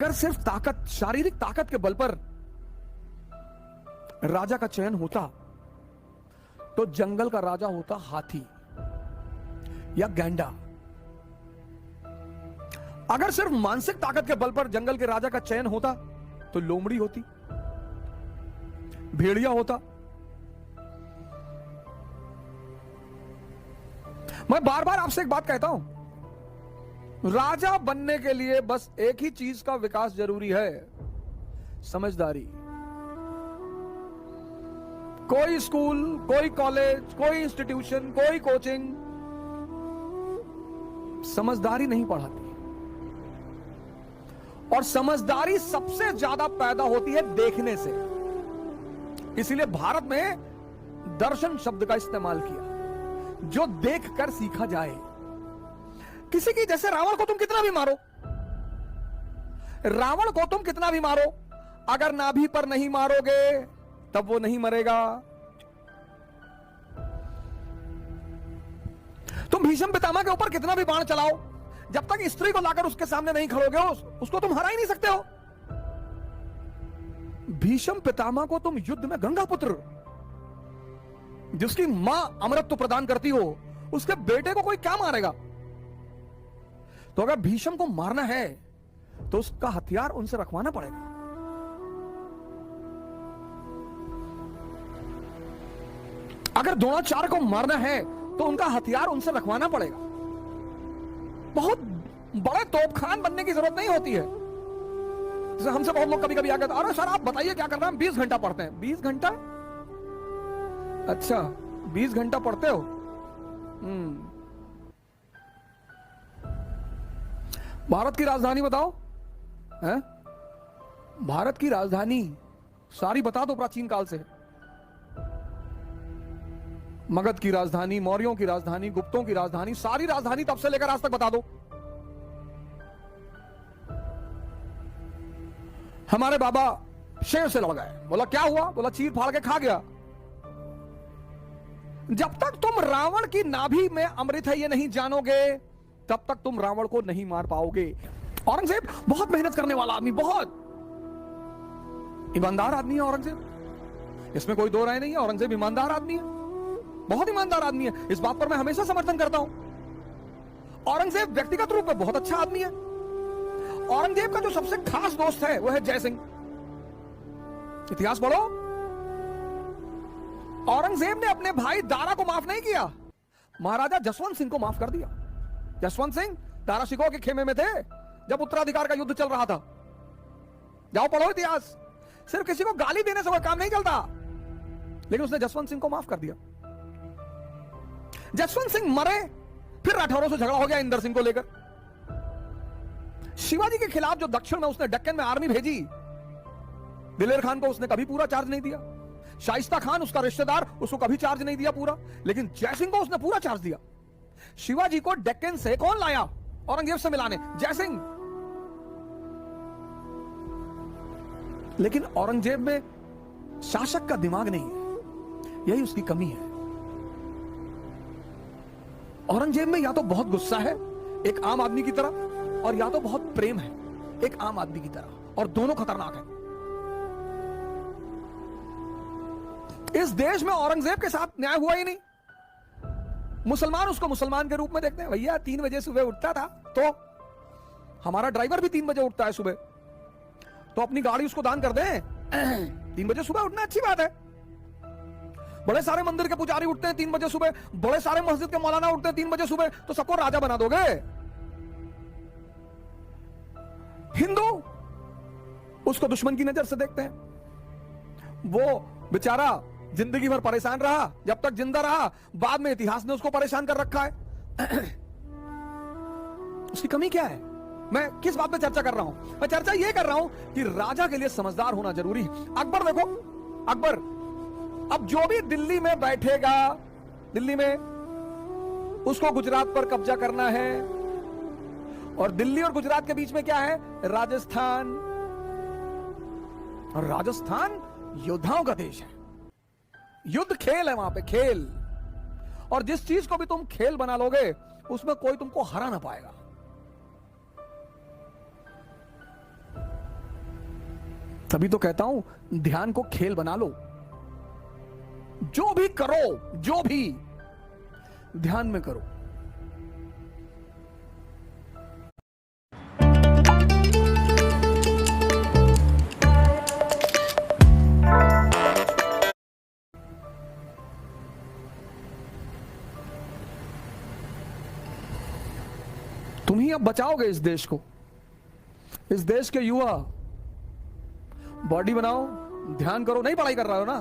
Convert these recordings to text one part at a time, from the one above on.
अगर सिर्फ ताकत, शारीरिक ताकत के बल पर राजा का चयन होता तो जंगल का राजा होता हाथी या गैंडा। अगर सिर्फ मानसिक ताकत के बल पर जंगल के राजा का चयन होता तो लोमड़ी होती, भेड़िया होता। मैं बार बार आपसे एक बात कहता हूं, राजा बनने के लिए बस एक ही चीज का विकास जरूरी है, समझदारी। कोई स्कूल, कोई कॉलेज, कोई इंस्टीट्यूशन, कोई कोचिंग समझदारी नहीं पढ़ाती, और समझदारी सबसे ज्यादा पैदा होती है देखने से। इसीलिए भारत में दर्शन शब्द का इस्तेमाल किया, जो देखकर सीखा जाए। किसी की, जैसे रावण को तुम कितना भी मारो, रावण को तुम कितना भी मारो, अगर नाभि पर नहीं मारोगे तब वो नहीं मरेगा। तुम भीष्म पितामह के ऊपर कितना भी बाण चलाओ, जब तक स्त्री को लाकर उसके सामने नहीं खड़ोगे उसको तुम हरा ही नहीं सकते हो। भीष्म पितामह को तुम युद्ध में गंगा पुत्र, जिसकी मां अमृत प्रदान करती हो, उसके बेटे को कोई क्या मारेगा? तो अगर भीष्म को मारना है तो उसका हथियार उनसे रखवाना पड़ेगा। अगर द्रोणाचार्य को मारना है तो उनका हथियार उनसे रखवाना पड़ेगा। बहुत बड़े तोपखान बनने की जरूरत नहीं होती है। जैसे हमसे बहुत लोग कभी कभी आके, अरे सर आप बताइए क्या करना है, 20 घंटा पढ़ते हैं। 20 घंटा? अच्छा 20 घंटा पढ़ते हो? भारत की राजधानी बताओ है? भारत की राजधानी सारी बता दो, प्राचीन काल से। मगध की राजधानी, मौर्यों की राजधानी, गुप्तों की राजधानी, सारी राजधानी तब से लेकर आज तक बता दो। हमारे बाबा शेर से लड़ गए, बोला क्या हुआ? बोला चीर फाड़ के खा गया। जब तक तुम रावण की नाभि में अमृत है ये नहीं जानोगे, तब तक तुम रावण को नहीं मार पाओगे। औरंगजेब बहुत मेहनत करने वाला आदमी, बहुत ईमानदार आदमी है औरंगजेब, इसमें कोई दो राय नहीं है। औरंगजेब ईमानदार आदमी है, बहुत ईमानदार आदमी है, इस बात पर मैं हमेशा समर्थन करता हूं। औरंगजेब व्यक्तिगत रूप में बहुत अच्छा आदमी है। औरंगजेब का जो सबसे खास दोस्त है वो है जय सिंह। इतिहास पढ़ो, औरंगजेब ने अपने भाई दारा को माफ नहीं किया, महाराजा जसवंत सिंह को माफ कर दिया। जसवंत सिंह दारा शिकोह के खेमे में थे जब उत्तराधिकार का युद्ध चल रहा था। जाओ पढ़ो इतिहास। सिर्फ किसी को गाली देने से कोई काम नहीं चलता, लेकिन उसने जसवंत सिंह को माफ कर दिया। जसवंत सिंह मरे, फिर राठौरों से झगड़ा हो गया इंदर सिंह को लेकर। शिवाजी के खिलाफ जो दक्षिण में उसने दक्कन में आर्मी भेजी, दिलेर खान को उसने कभी पूरा चार्ज नहीं दिया। शाइस्ता खान उसका रिश्तेदार, उसको कभी चार्ज नहीं दिया पूरा, लेकिन जय सिंह को उसने पूरा चार्ज दिया। शिवाजी को डेक्कन से कौन लाया औरंगजेब से मिलाने? जय सिंह। लेकिन औरंगजेब में शासक का दिमाग नहीं है, यही उसकी कमी है। औरंगजेब में या तो बहुत गुस्सा है एक आम आदमी की तरह, और या तो बहुत प्रेम है एक आम आदमी की तरह, और दोनों खतरनाक हैं। इस देश में औरंगजेब के साथ न्याय हुआ ही नहीं। मुसलमान उसको मुसलमान के रूप में देखते हैं। भैया 3 बजे सुबह उठता था, तो हमारा ड्राइवर भी 3 बजे उठता है सुबह, तो अपनी गाड़ी उसको दान कर दें। 3 बजे सुबह उठना अच्छी बात है। बड़े सारे मंदिर के पुजारी उठते हैं 3 बजे सुबह, बड़े सारे मस्जिद के मौलाना उठते हैं 3 बजे सुबह, तो सबको राजा बना दोगे? हिंदू उसको दुश्मन की नजर से देखते हैं। वो बेचारा जिंदगी भर परेशान रहा, जब तक जिंदा रहा, बाद में इतिहास ने उसको परेशान कर रखा है। उसकी कमी क्या है? मैं किस बात पे चर्चा कर रहा हूं? मैं चर्चा यह कर रहा हूं कि राजा के लिए समझदार होना जरूरी है। अकबर देखो, अकबर अब जो भी दिल्ली में बैठेगा, दिल्ली में उसको गुजरात पर कब्जा करना है, और दिल्ली और गुजरात के बीच में क्या है? राजस्थान। और राजस्थान योद्धाओं का देश है, युद्ध खेल है वहां पे, खेल। और जिस चीज को भी तुम खेल बना लोगे, उसमें कोई तुमको हरा ना पाएगा। तभी तो कहता हूं ध्यान को खेल बना लो। जो भी करो, जो भी ध्यान में करो। तुम ही अब बचाओगे इस देश को। इस देश के युवा बॉडी बनाओ, ध्यान करो। नहीं पढ़ाई कर रहे हो ना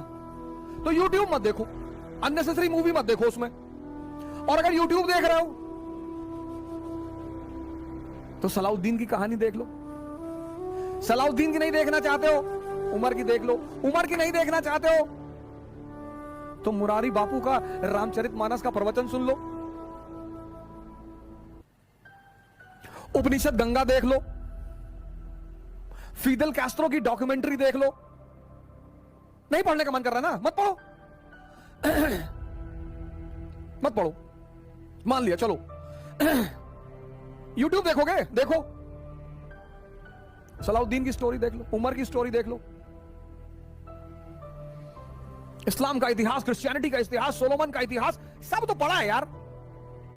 तो YouTube मत देखो, अननेसेसरी मूवी मत देखो उसमें। और अगर YouTube देख रहे हो तो सलाउद्दीन की कहानी देख लो। सलाउद्दीन की नहीं देखना चाहते हो, उमर की देख लो। उमर की नहीं देखना चाहते हो तो मुरारी बापू का रामचरितमानस का प्रवचन सुन लो। उपनिषद गंगा देख लो। फिदेल कैस्ट्रो की डॉक्यूमेंट्री देख लो। नहीं पढ़ने का मन कर रहा ना, मत पढ़ो। मत पढ़ो, मान लिया, चलो। YouTube देखोगे, देखो। सलाउद्दीन की स्टोरी देख लो, उमर की स्टोरी देख लो। इस्लाम का इतिहास, क्रिश्चियनिटी का इतिहास, सोलोमन का इतिहास, सब तो पढ़ा है यार।